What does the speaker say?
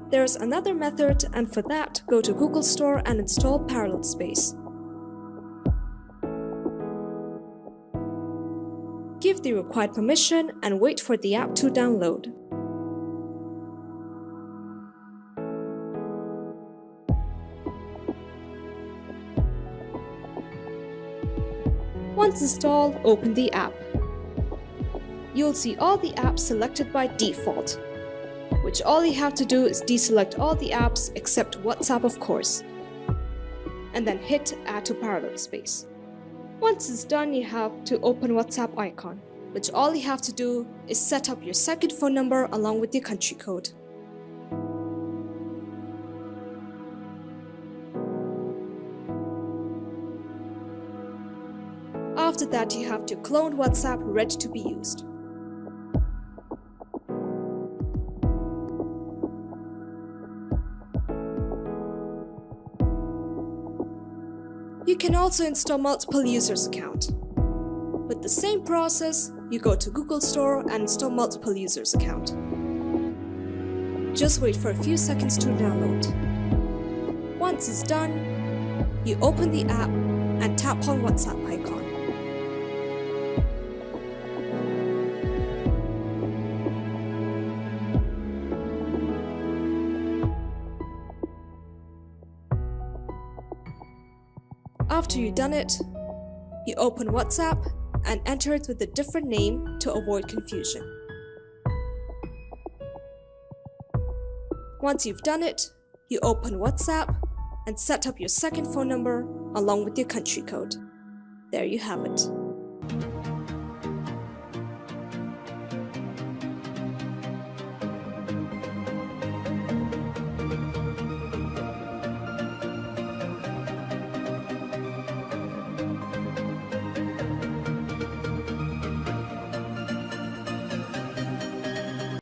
There's another method, and for that, go to Google Store and install Parallel Space. Give the required permission and wait for the app to download. Once installed, open the app. You'll see all the apps selected by default, which all you have to do is deselect all the apps except WhatsApp, of course, and then hit Add to Parallel Space. Once it's done, you have to open WhatsApp icon, which all you have to do is set up your second phone number along with your country code. After that, you have to clone WhatsApp ready to be used. You can also install multiple users' account. With the same process, you go to Google Store and install multiple users' account. Just wait for a few seconds to download. Once it's done, you open the app and tap on WhatsApp icon. After you've done it, you open WhatsApp and enter it with a different name to avoid confusion. Once you've done it, you open WhatsApp and set up your second phone number along with your country code. There you have it.